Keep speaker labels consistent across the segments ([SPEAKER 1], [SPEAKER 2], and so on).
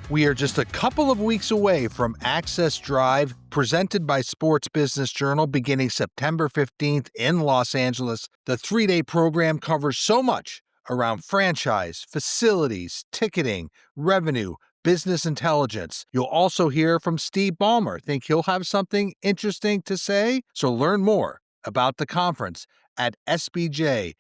[SPEAKER 1] We are just a couple of weeks away from Access Drive, presented by Sports Business Journal, beginning September 15th in Los Angeles. The three-day program covers so much around franchise, facilities, ticketing, revenue, business intelligence. You'll also hear from Steve Ballmer. Think he'll have something interesting to say? So learn more about the conference at sbj-drive.com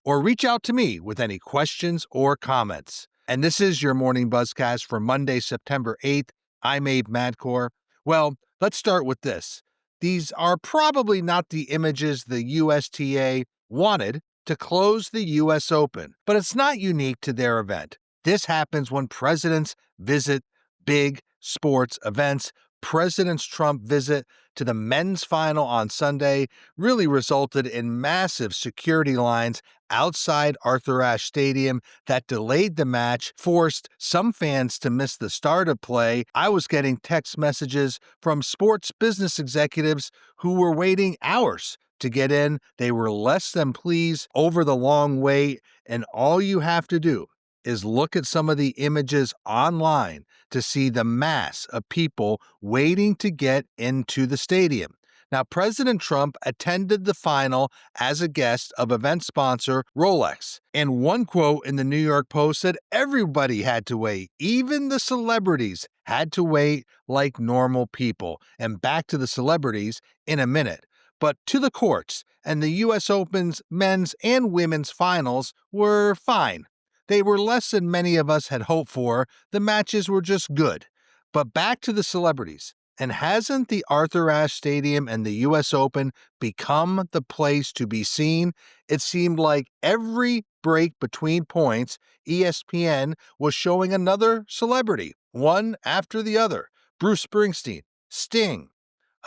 [SPEAKER 1] or reach out to me with any questions or comments. And this is your morning Buzzcast for Monday, September 8th. I'm Abe Madkour. Well, let's start with this. These are probably not the images the USTA wanted to close the U.S. Open, but it's not unique to their event. This happens when presidents visit big sports events. President Trump's visit to the men's final on Sunday really resulted in massive security lines outside Arthur Ashe Stadium that delayed the match, forced some fans to miss the start of play. I was getting text messages from sports business executives who were waiting hours to get in. They were less than pleased over the long wait, and all you have to do is look at some of the images online to see the mass of people waiting to get into the stadium. Now, President Trump attended the final as a guest of event sponsor Rolex. And one quote in the New York Post said everybody had to wait. Even the celebrities had to wait like normal people. And back to the celebrities in a minute. But to the courts, and the U.S. Open's men's and women's finals were fine. They were less than many of us had hoped for. The matches were just good. But back to the celebrities. And hasn't the Arthur Ashe Stadium and the U.S. Open become the place to be seen? It seemed like every break between points, ESPN was showing another celebrity, one after the other. Bruce Springsteen, Sting,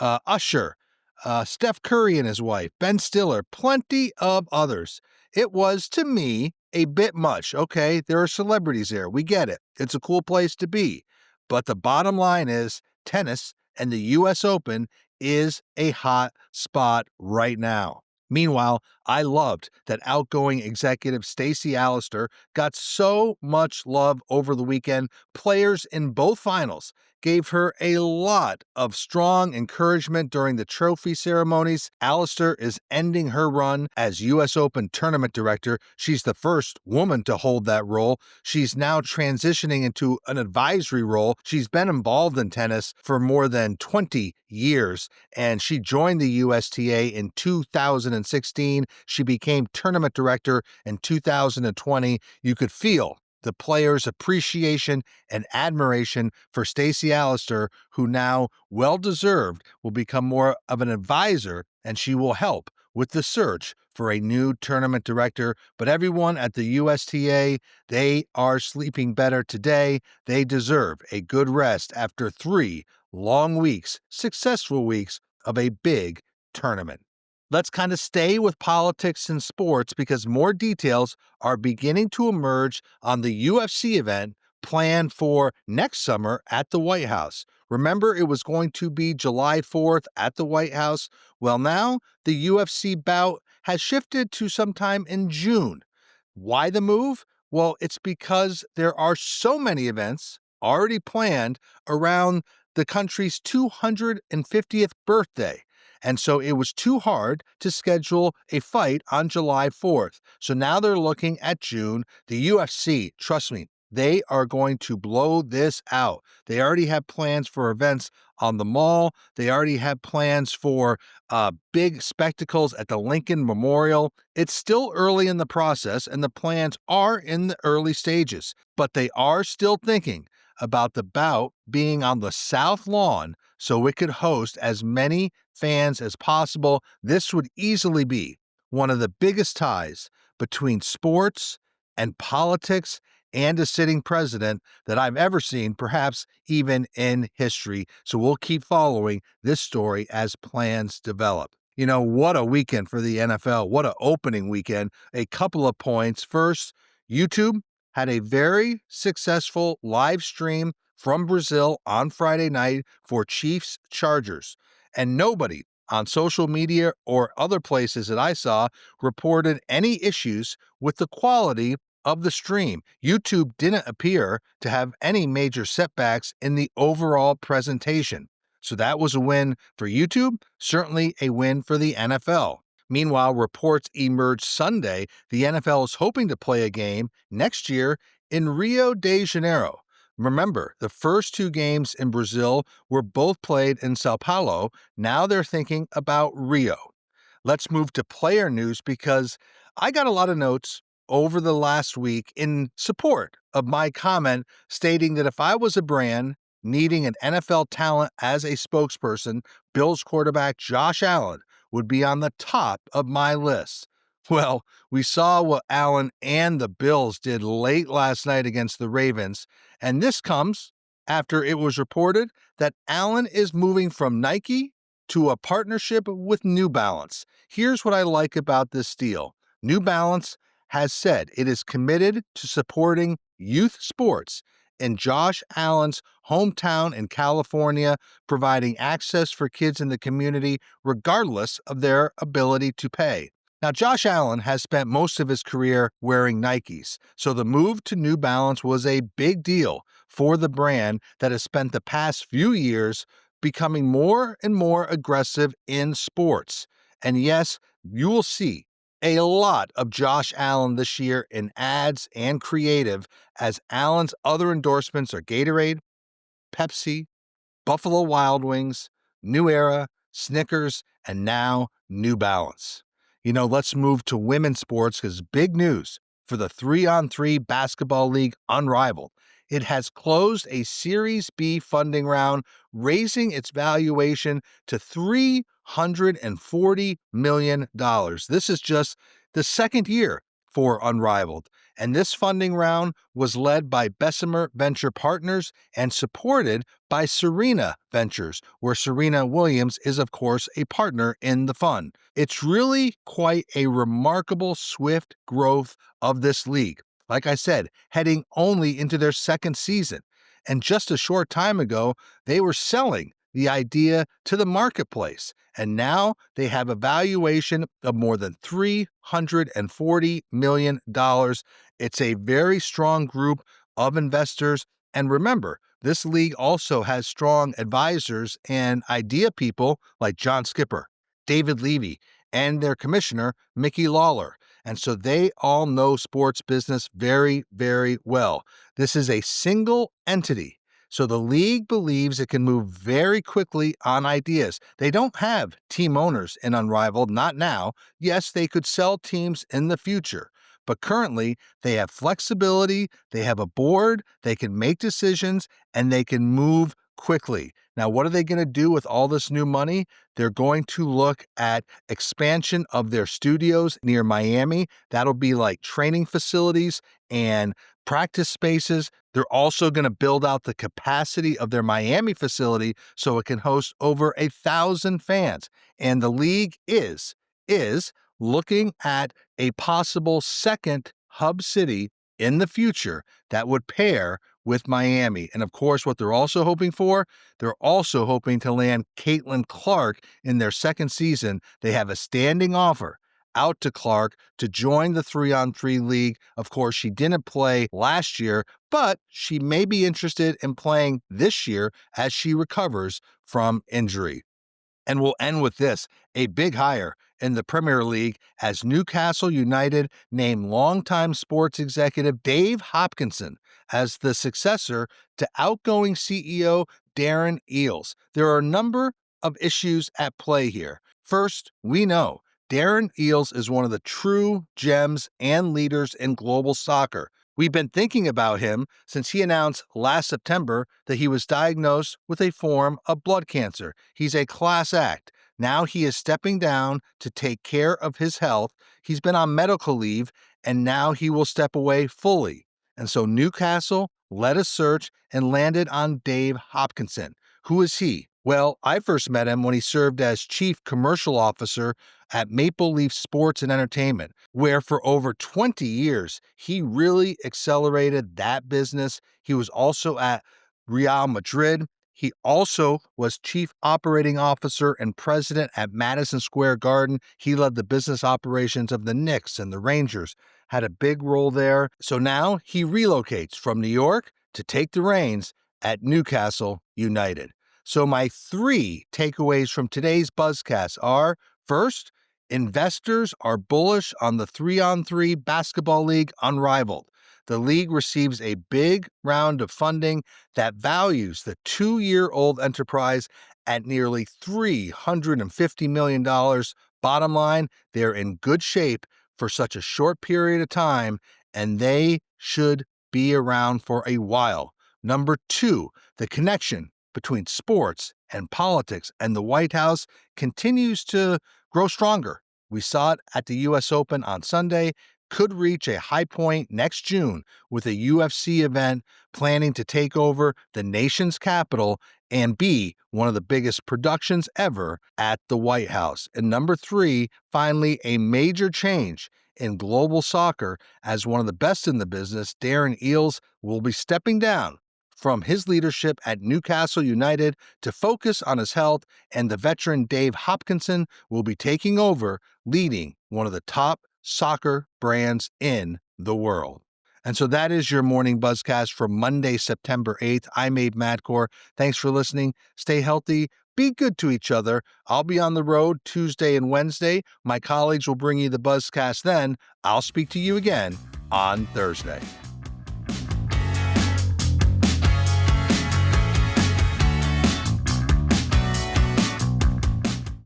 [SPEAKER 1] Usher, Steph Curry and his wife, Ben Stiller, plenty of others. It was, to me, a bit much. Okay, there are celebrities there. We get it. It's a cool place to be. But the bottom line is tennis and the U.S. Open is a hot spot right now. Meanwhile, I loved that outgoing executive Stacey Allaster got so much love over the weekend. Players in both finals gave her a lot of strong encouragement during the trophy ceremonies. Allaster is ending her run as U.S. Open tournament director. She's the first woman to hold that role. She's now transitioning into an advisory role. She's been involved in tennis for more than 20 years, and she joined the USTA in 2016. She became tournament director in 2020. You could feel the players' appreciation and admiration for Stacey Allaster, who now, well-deserved, will become more of an advisor, and she will help with the search for a new tournament director. But everyone at the USTA, they are sleeping better today. They deserve a good rest after 3 long weeks, successful weeks of a big tournament. Let's kind of stay with politics and sports because more details are beginning to emerge on the UFC event planned for next summer at the White House. Remember, it was going to be July 4th at the White House. Well, now the UFC bout has shifted to sometime in June. Why the move? Well, it's because there are so many events already planned around the country's 250th birthday. And so it was too hard to schedule a fight on July 4th. So now they're looking at June. The UFC, trust me, they are going to blow this out. They already have plans for events on the Mall. They already have plans for big spectacles at the Lincoln Memorial. It's still early in the process, and the plans are in the early stages. But they are still thinking about the bout being on the South Lawn so it could host as many fans as possible. This would easily be one of the biggest ties between sports and politics and a sitting president that I've ever seen, perhaps even in history. So we'll keep following this story as plans develop. You know, what a weekend for the NFL. What an opening weekend. A couple of points. First, YouTube had a very successful live stream from Brazil on Friday night for Chiefs Chargers. And nobody on social media or other places that I saw reported any issues with the quality of the stream. YouTube didn't appear to have any major setbacks in the overall presentation. So that was a win for YouTube, certainly a win for the NFL. Meanwhile, reports emerged Sunday the NFL is hoping to play a game next year in Rio de Janeiro. Remember, the first two games in Brazil were both played in Sao Paulo. Now they're thinking about Rio. Let's move to player news because I got a lot of notes over the last week in support of my comment stating that if I was a brand needing an NFL talent as a spokesperson, Bills quarterback Josh Allen would be on the top of my list. Well, we saw what Allen and the Bills did late last night against the Ravens, and this comes after it was reported that Allen is moving from Nike to a partnership with New Balance. Here's what I like about this deal. New Balance has said it is committed to supporting youth sports in Josh Allen's hometown in California, providing access for kids in the community regardless of their ability to pay. Now, Josh Allen has spent most of his career wearing Nikes, so the move to New Balance was a big deal for the brand that has spent the past few years becoming more and more aggressive in sports. And yes, you will see a lot of Josh Allen this year in ads and creative, as Allen's other endorsements are Gatorade, Pepsi, Buffalo Wild Wings, New Era, Snickers, and now New Balance. Let's move to women's sports because big news for the 3-on-3 basketball league Unrivaled. It has closed a Series B funding round, raising its valuation to $340 million. This is just the second year for Unrivaled, and this funding round was led by Bessemer Venture Partners and supported by Serena Ventures, where Serena Williams is, of course, a partner in the fund. It's really quite a remarkable, swift growth of this league. Like I said, heading only into their second season. And just a short time ago, they were selling the idea to the marketplace. And now they have a valuation of more than $340 million. It's a very strong group of investors. And remember, this league also has strong advisors and idea people like John Skipper, David Levy, and their commissioner, Mickey Lawler. And so they all know sports business very, very well. This is a single entity. So the league believes it can move very quickly on ideas. They don't have team owners in Unrivaled, not now. Yes, they could sell teams in the future. But currently, they have flexibility, they have a board, they can make decisions, and they can move quickly. Now, what are they going to do with all this new money? They're going to look at expansion of their studios near Miami. That'll be like training facilities and practice spaces. They're also going to build out the capacity of their Miami facility so it can host over 1,000 fans. And the league is looking at a possible second hub city in the future that would pair with Miami. And of course, what they're also hoping for, they're also hoping to land Caitlin Clark in their second season. They have a standing offer out to Clark to join the 3-on-3 league. Of course, she didn't play last year, but she may be interested in playing this year as she recovers from injury. And we'll end with this, a big hire in the Premier League as Newcastle United named longtime sports executive Dave Hopkinson as the successor to outgoing CEO Darren Eales. There are a number of issues at play here. First, we know Darren Eales is one of the true gems and leaders in global soccer. We've been thinking about him since he announced last September that he was diagnosed with a form of blood cancer. He's a class act. Now he is stepping down to take care of his health. He's been on medical leave, and now he will step away fully. And so Newcastle led a search and landed on Dave Hopkinson. Who is he? Well, I first met him when he served as Chief Commercial Officer at Maple Leaf Sports and Entertainment, where for over 20 years, he really accelerated that business. He was also at Real Madrid. He also was Chief Operating Officer and President at Madison Square Garden. He led the business operations of the Knicks and the Rangers. had a big role there. So now he relocates from New York to take the reins at Newcastle United. So my 3 takeaways from today's Buzzcast are, first, investors are bullish on the 3-on-3 basketball league Unrivaled. The league receives a big round of funding that values the 2-year-old enterprise at nearly $350 million. Bottom line, they're in good shape for such a short period of time, and they should be around for a while. Number 2, the connection between sports and politics and the White House continues to grow stronger. We saw it at the U.S. Open on Sunday, could reach a high point next June with a UFC event planning to take over the nation's capital and be one of the biggest productions ever at the White House. And number 3, finally, a major change in global soccer. As one of the best in the business, Darren Eales will be stepping down from his leadership at Newcastle United to focus on his health, and the veteran Dave Hopkinson will be taking over, leading one of the top soccer brands in the world. And so that is your morning Buzzcast for Monday, September 8th. I'm Abe Madkour. Thanks for listening. Stay healthy. Be good to each other. I'll be on the road Tuesday and Wednesday. My colleagues will bring you the Buzzcast then. I'll speak to you again on Thursday.